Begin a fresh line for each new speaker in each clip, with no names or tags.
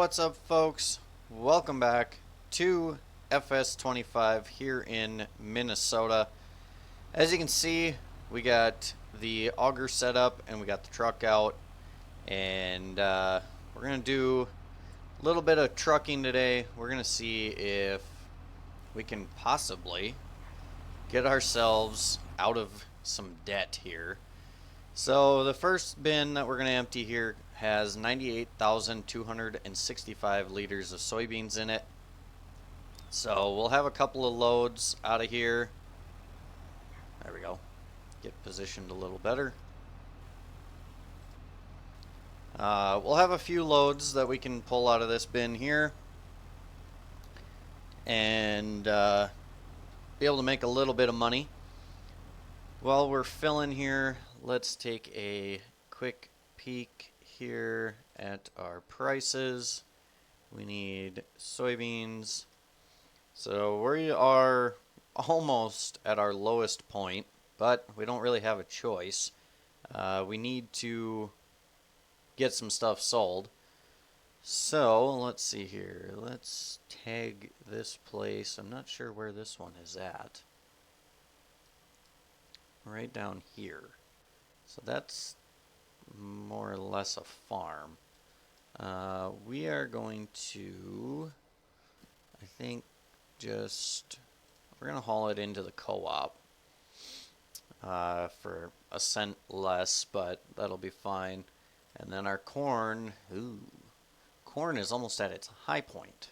What's up, folks? Welcome back to FS25 here in Minnesota. As you can see, we got the auger set up and we got the truck out, and we're gonna do a little bit of trucking today. We're gonna see if we can possibly get ourselves out of some debt here. So the first bin that we're going to empty here has 98,265 liters of soybeans in it. So we'll have a couple of loads out of here. There we go. Get positioned a little better. We'll have a few loads that we can pull out of this bin here and be able to make a little bit of money. While we're filling here, let's take a quick peek here at our prices. We need soybeans. So we are almost at our lowest point, but we don't really have a choice. We need to get some stuff sold. So let's see here. Let's tag this place. I'm not sure where this one is at. Right down here. So that's more or less a farm. We are going to, I think, we're going to haul it into the co-op for a cent less, but that'll be fine. And then our corn, corn is almost at its high point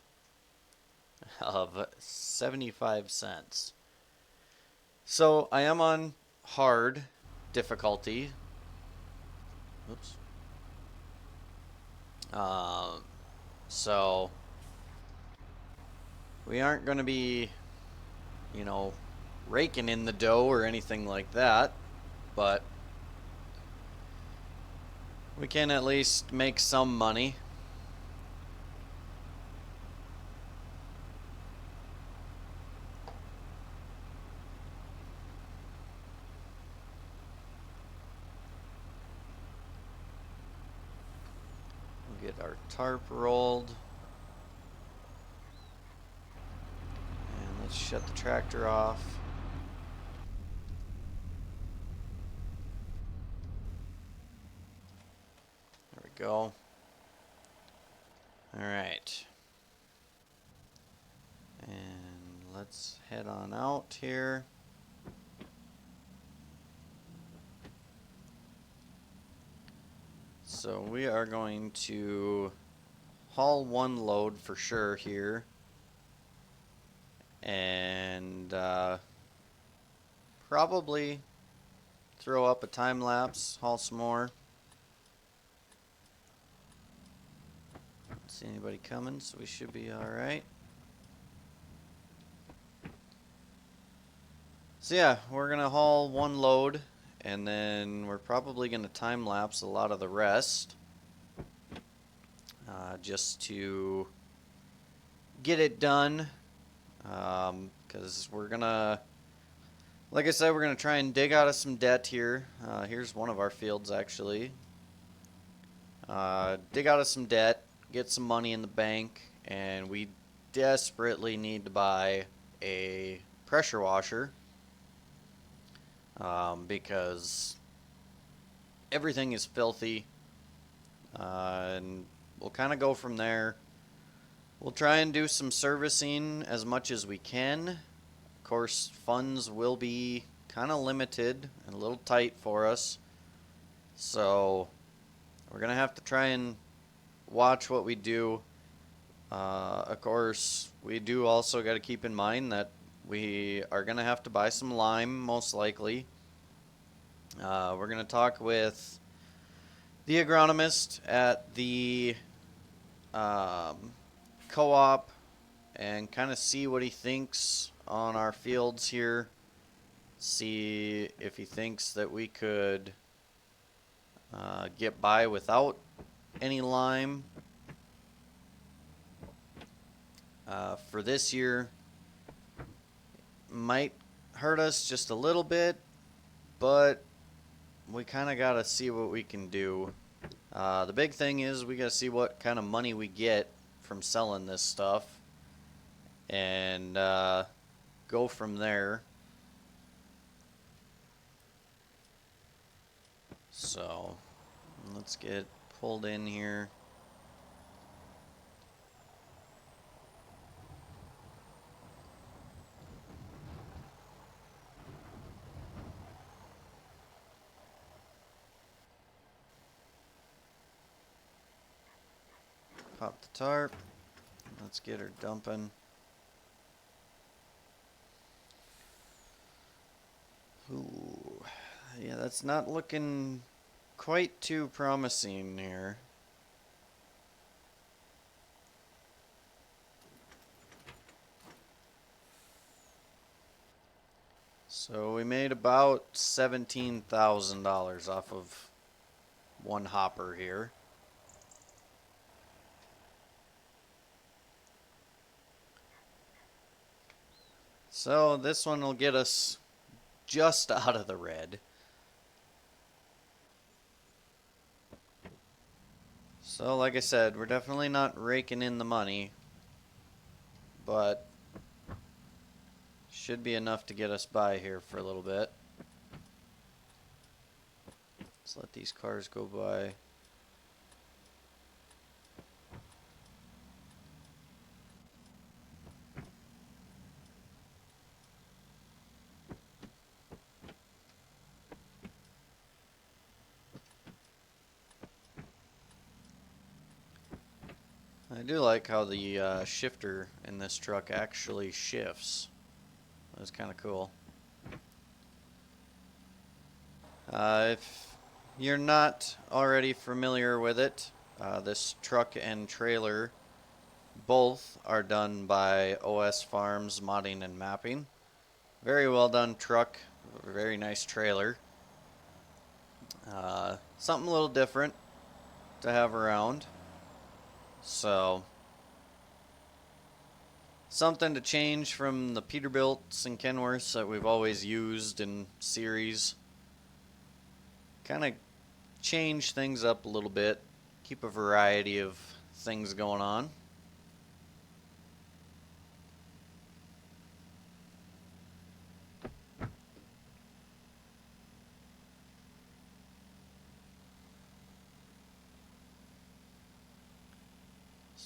of 75 cents. So I am on hard difficulty. Oops. So we aren't going to be, raking in the dough or anything like that, but we can at least make some money. Get our tarp rolled, and let's shut the tractor off. There we go. Alright, and let's head on out here. So we are going to haul one load for sure here, and probably throw up a time lapse, haul some more. Don't see anybody coming, so we should be alright. So yeah, we're gonna haul one load, and then we're probably going to time lapse a lot of the rest just to get it done, because we're gonna, like I said, we're gonna try and dig out of some debt here. Here's one of our fields actually. Dig out of some debt, get some money in the bank, and we desperately need to buy a pressure washer. Because everything is filthy, and we'll kind of go from there. We'll try and do some servicing as much as we can. Of course, funds will be kind of limited and a little tight for us, so we're gonna have to try and watch what we do. Of course, we do also got to keep in mind that we are going to have to buy some lime, most likely. We're going to talk with the agronomist at the co-op and kind of see what he thinks on our fields here. See if he thinks that we could get by without any lime. For this year, might hurt us just a little bit, but we kind of got to see what we can do. The big thing is we got to see what kind of money we get from selling this stuff and go from there. So let's get pulled in here. Pop the tarp. Let's get her dumping. Ooh, yeah, that's not looking quite too promising here. So we made about $17,000 off of one hopper here. So this one will get us just out of the red. So like I said, we're definitely not raking in the money, but should be enough to get us by here for a little bit. Let's let these cars go by. I do like how the shifter in this truck actually shifts. That's kind of cool. If you're not already familiar with it, this truck and trailer both are done by OS Farms Modding and Mapping. Very well done truck, very nice trailer. Something a little different to have around. So, something to change from the Peterbilts and Kenworths that we've always used in series. Kind of change things up a little bit. Keep a variety of things going on.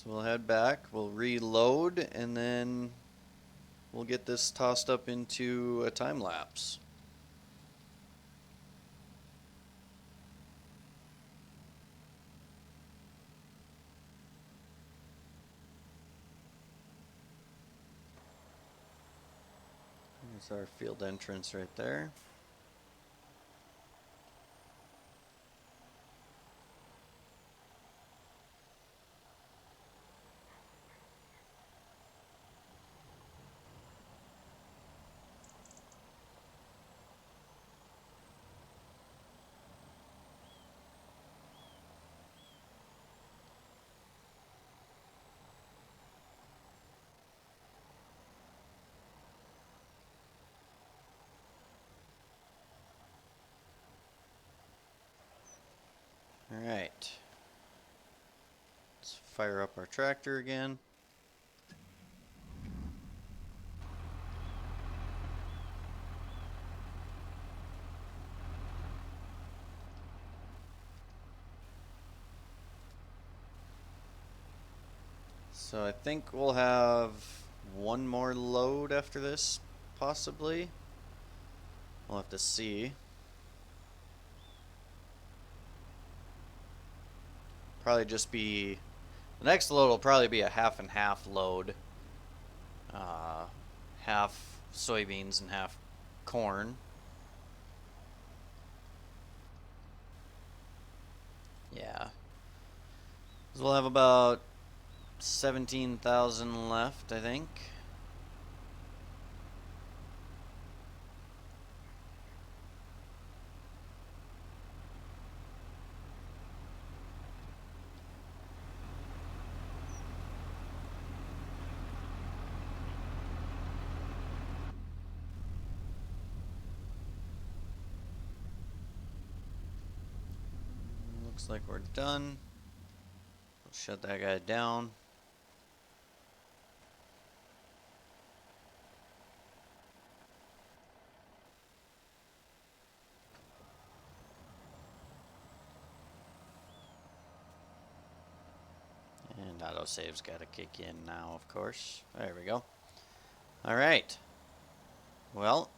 So we'll head back, we'll reload, and then we'll get this tossed up into a time lapse. There's our field entrance right there. Alright. Let's fire up our tractor again. So I think we'll have one more load after this, possibly. We'll have to see. Probably just be, the next load will probably be a half and half load. Half soybeans and half corn. Yeah. So we'll have about 17,000 left, I think. Looks like we're done. We'll shut that guy down. autosave's got to kick in now, of course. There we go. Alright. Well,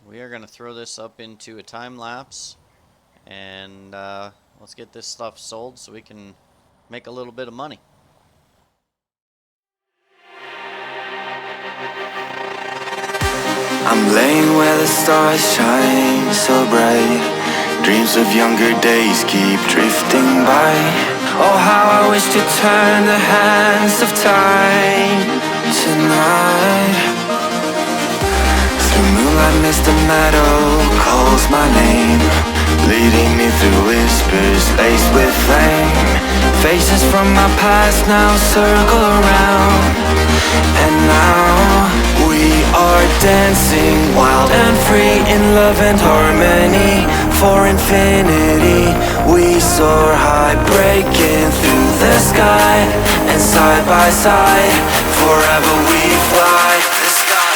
we are going to throw this up into a time lapse. And let's get this stuff sold so we can make a little bit of money.
I'm laying where the stars shine so bright. Dreams of younger days keep drifting by. Oh, how I wish to turn the hands of time tonight. Through moonlight mist, the meadow calls my name, leading me through whispers laced with flame. Faces from my past now circle around, and now we are dancing wild and free in love and harmony. For infinity we soar high, breaking through the sky, and side by side forever we fly the sky high.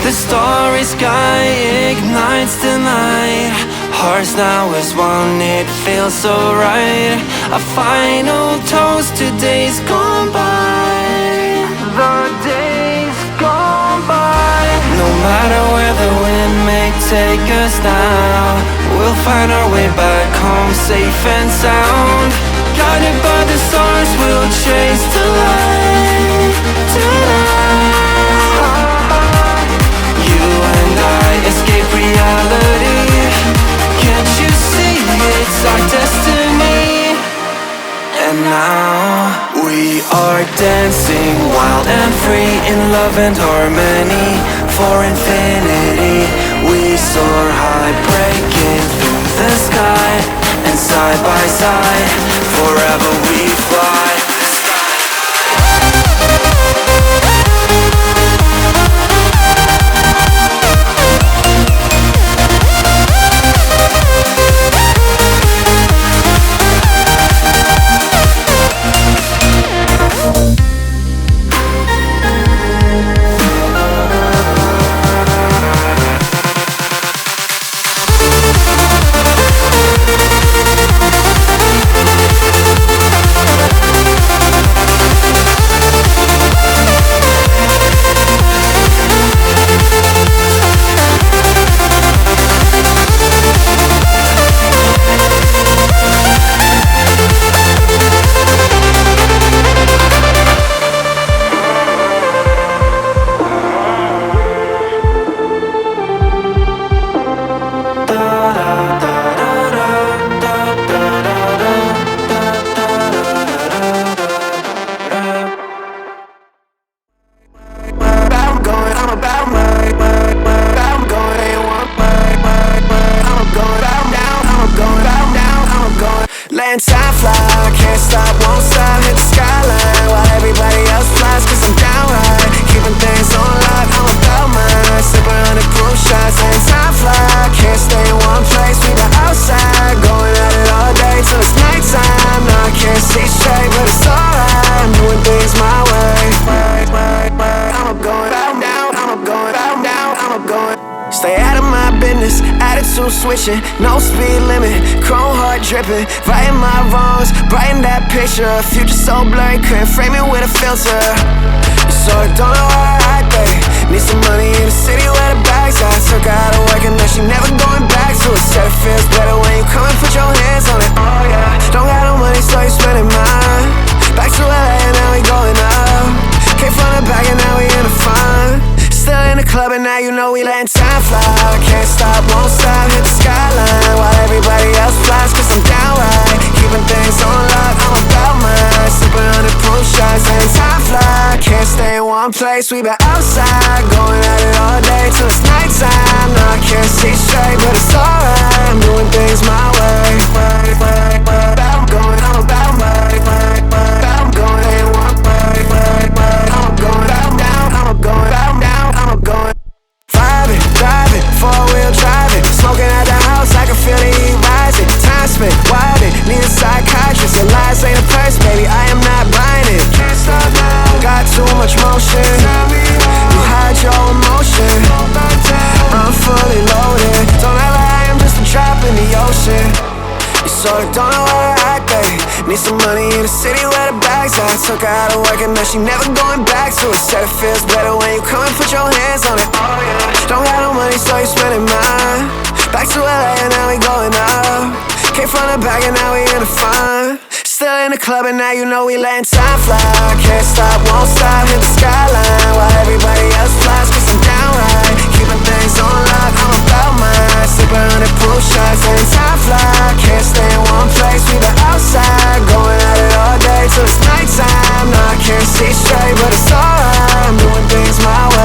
The starry sky ignites the night. Hearts now as one, it feels so right. A final toast to days gone by. The days gone by. No matter where the wind may take us now, we'll find our way back home safe and sound. Guided by the stars, we'll chase the light tonight. Escape reality. Can't you see it's our destiny? And now we are dancing wild and free in love and harmony. For infinity we soar high, breaking through the sky, and side by side forever we fly the sky high. Letting time fly, can't stop, won't stop, hit the skyline while everybody else flies, cause I'm downright keeping things on lock, I'm about mine, sipping 100 proof shots. Letting time fly, can't stay in one place, we the outside, going at it all day till it's nighttime. Now I can't see straight, but it's alright, I'm doing things my way. I'm up going down, down, I'm up going down, down, I'm up going. Stay out of my business, attitude switching, no speed limit, chrome heart dripping, righting my wrongs, brighten that picture. Future so blurry, couldn't frame it with a filter. You sort of don't know how I act, babe. Need some money in the city where the bags are. Took her out of work and now she never going back to it. Said it feels better when you come and put your hands on it. Oh yeah, don't got no money so you spending mine. Back to LA and now we going up. Came from the back and now we in the front. Still in the club and now you know we letting time fly. Can't stop, won't stop, hit the skyline while everybody else flies, cause I'm downright keeping things on lock, I'm about mine, sipping 100 proof shots. Letting time fly, can't stay in one place, we been outside, going at it all day till it's nighttime. Now I can't see straight, but it's alright, I'm doing things my way. I'm going, I'm about mine, I'm going in one way. I'm going down, down, I'm going down, down, I'm going. Vibing, driving, 4-wheel Need some money in the city where the bags at. Took her out of work and now she never going back to it. Said it feels better when you come and put your hands on it. Oh yeah. Don't got no money so you spending mine. Back to LA and now we going up. Came from the back and now we in the front. Still in the club and now you know we letting time fly. Can't stop, won't stop, hit the skyline while everybody else flies. Cause I'm down right, keeping things on lock. I'm about mine, sipping 100 proof shots, letting time fly. Can't stay in one place, we the outside, going at it all day till it's nighttime. No, I can't see straight, but it's alright, I'm doing things my way.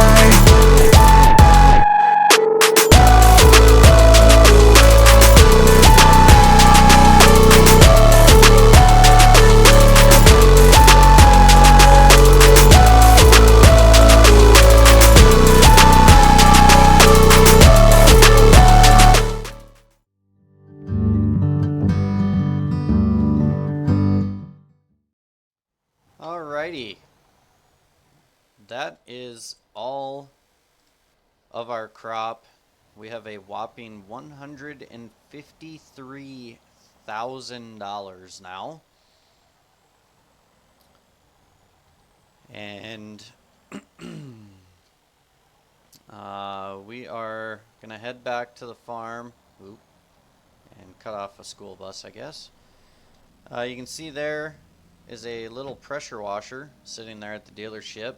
Alrighty. That is all of our crop. We have a whopping $153,000 now. And we are going to head back to the farm. Oop, and cut off a school bus, I guess. You can see there is a little pressure washer sitting there at the dealership.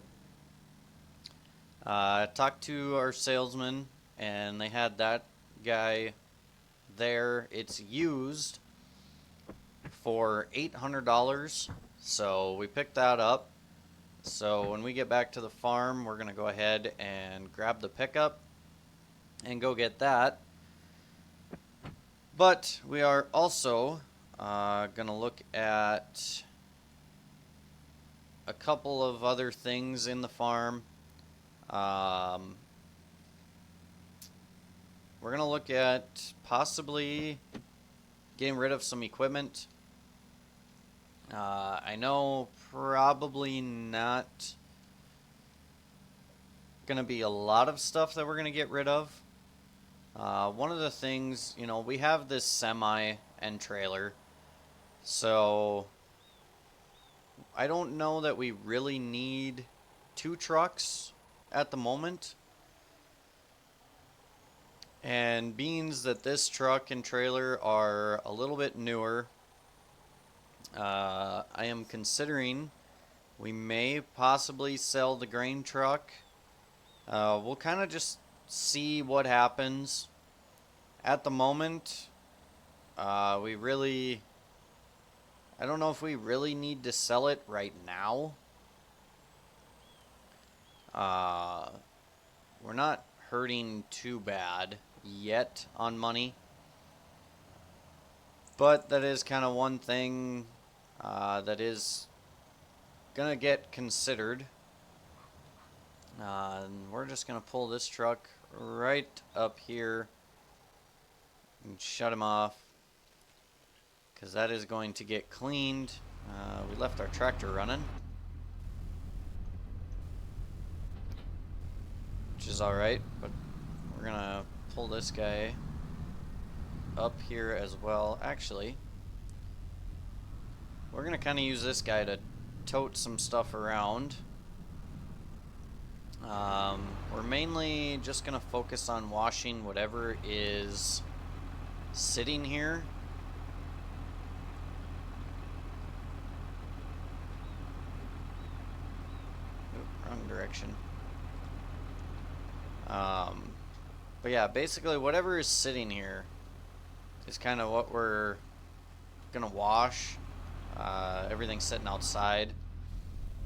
I talked to our salesman and they had that guy there. It's used for $800, so we picked that up. So when we get back to the farm, we're going to go ahead and grab the pickup and go get that. But we are also going to look at a couple of other things in the farm. We're going to look at possibly getting rid of some equipment. I know probably not going to be a lot of stuff that we're going to get rid of. One of the things, you know, we have this semi and trailer, so I don't know that we really need 2 trucks at the moment. And being that this truck and trailer are a little bit newer, I am considering we may possibly sell the grain truck. We'll kind of just see what happens. At the moment, I don't know if we really need to sell it right now. We're not hurting too bad yet on money, but that is kind of one thing that is gonna get considered. And we're just gonna pull this truck right up here and shut him off, because that is going to get cleaned. We left our tractor running, which is alright, but we're gonna pull this guy up here as well. Actually, we're gonna kind of use this guy to tote some stuff around. We're mainly just gonna focus on washing whatever is sitting here. Oop, wrong direction. But yeah, basically whatever is sitting here is kind of what we're gonna wash. Everything's sitting outside.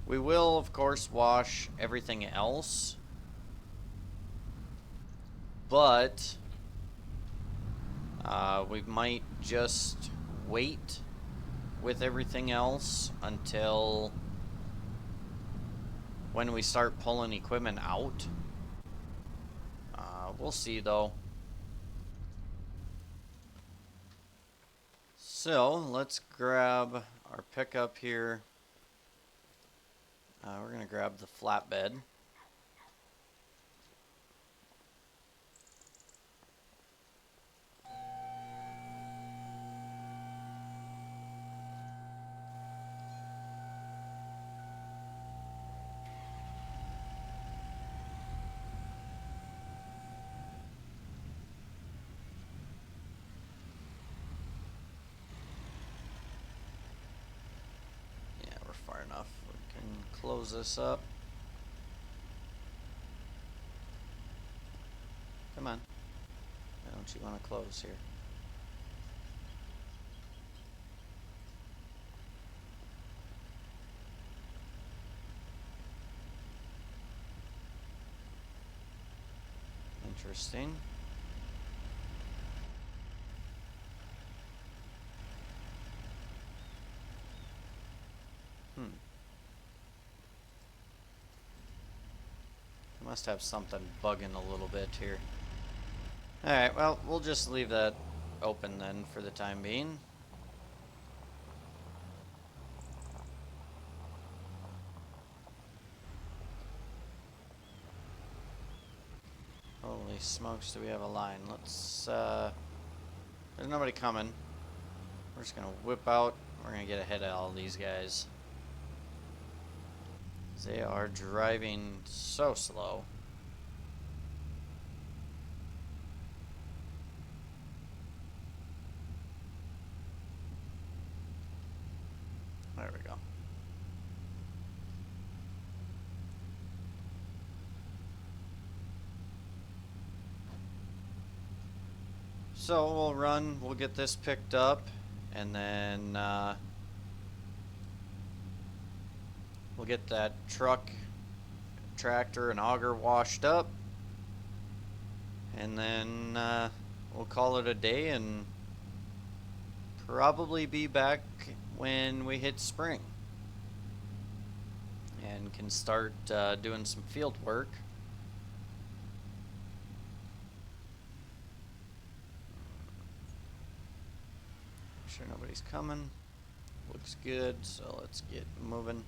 We will, of course, wash everything else, but we might just wait with everything else until when we start pulling equipment out. We'll see, though. So let's grab our pickup here. We're going to grab the flatbed. close this up. Come on. Why don't you want to close here? Interesting. I must have something bugging a little bit here. Alright, well, we'll just leave that open then for the time being. Holy smokes, do we have a line? Let's, there's nobody coming. We're just gonna whip out. We're gonna get ahead of all these guys. They are driving so slow. There we go. So we'll run, we'll get this picked up, and then we'll get that truck, tractor, and auger washed up, and then we'll call it a day and probably be back when we hit spring and can start doing some field work. Make sure nobody's coming. Looks good, so let's get moving.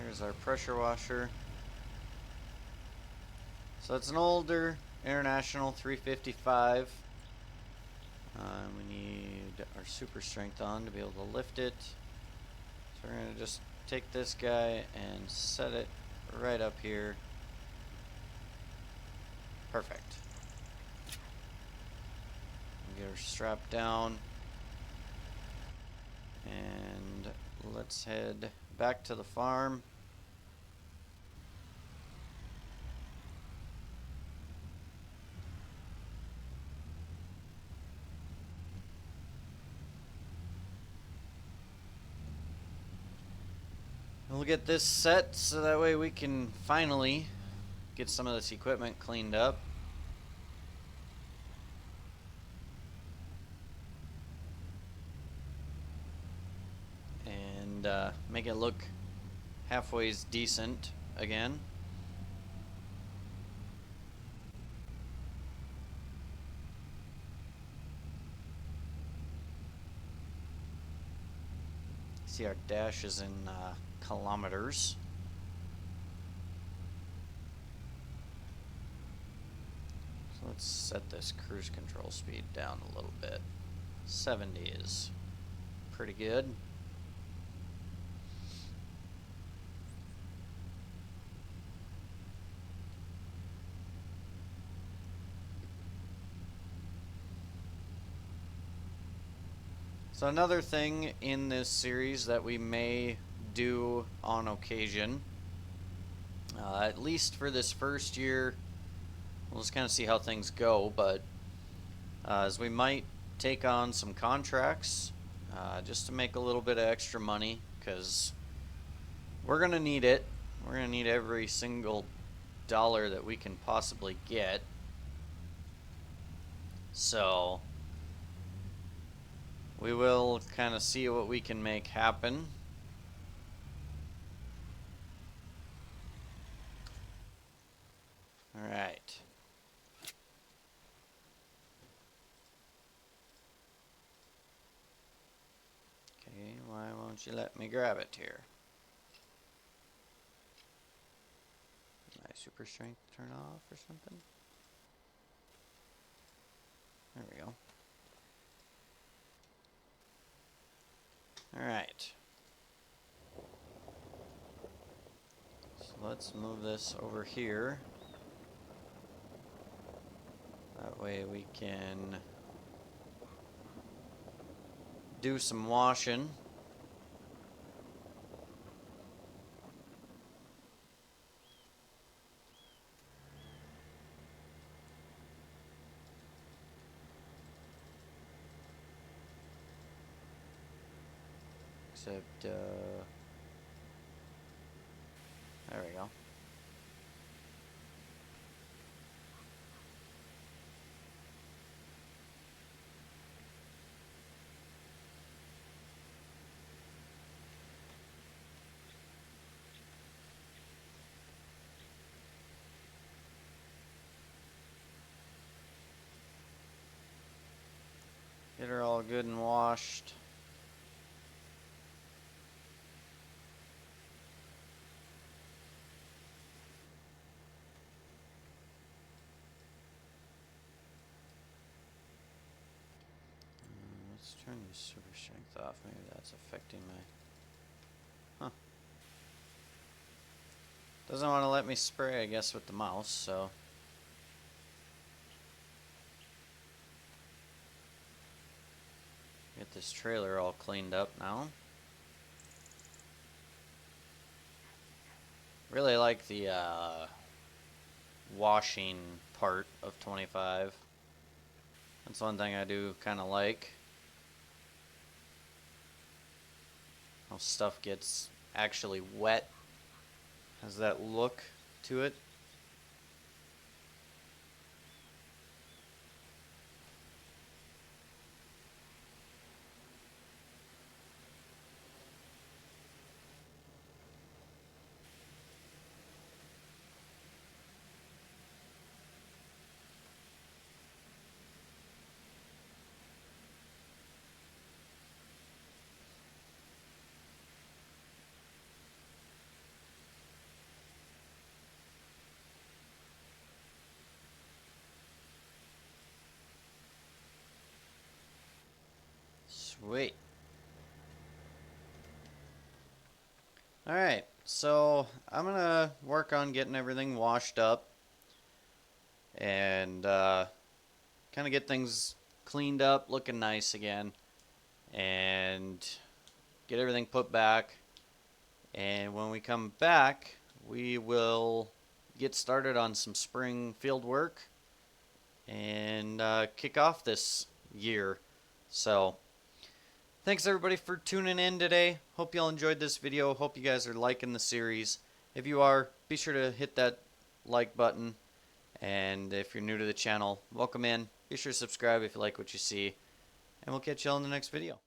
There's our pressure washer. So it's an older International 355. We need our super strength on to be able to lift it. So we're going to just take this guy and set it right up here. Perfect. Get her strapped down. And let's head back to the farm. We'll get this set so that way we can finally get some of this equipment cleaned up. And make it look halfway decent again. See, our dash is in kilometers. So let's set this cruise control speed down a little bit. 70 is pretty good. So another thing in this series that we may do on occasion, at least for this first year, we'll just kind of see how things go, but as we might take on some contracts just to make a little bit of extra money, because we're going to need it. We're going to need every single dollar that we can possibly get. So we will kind of see what we can make happen. All right. Okay, why won't you let me grab it here? Did my super strength turn off or something? There we go. Alright. So let's move this over here. That way we can do some washing. Except, there we go. Get her all good and washed. Let's turn the super strength off. Maybe that's affecting my... Huh. Doesn't want to let me spray, I guess, with the mouse, so... Get this trailer all cleaned up now. Really like the washing part of 25. That's one thing I do kind of like. How stuff gets actually wet. Has that look to it. Sweet. Alright, so I'm gonna work on getting everything washed up and kind of get things cleaned up, looking nice again, and get everything put back. And when we come back, we will get started on some spring field work and kick off this year. So thanks everybody for tuning in today. Hope you all enjoyed this video. Hope you guys are liking the series. If you are, be sure to hit that like button. And if you're new to the channel, welcome in. Be sure to subscribe if you like what you see. And we'll catch you all in the next video.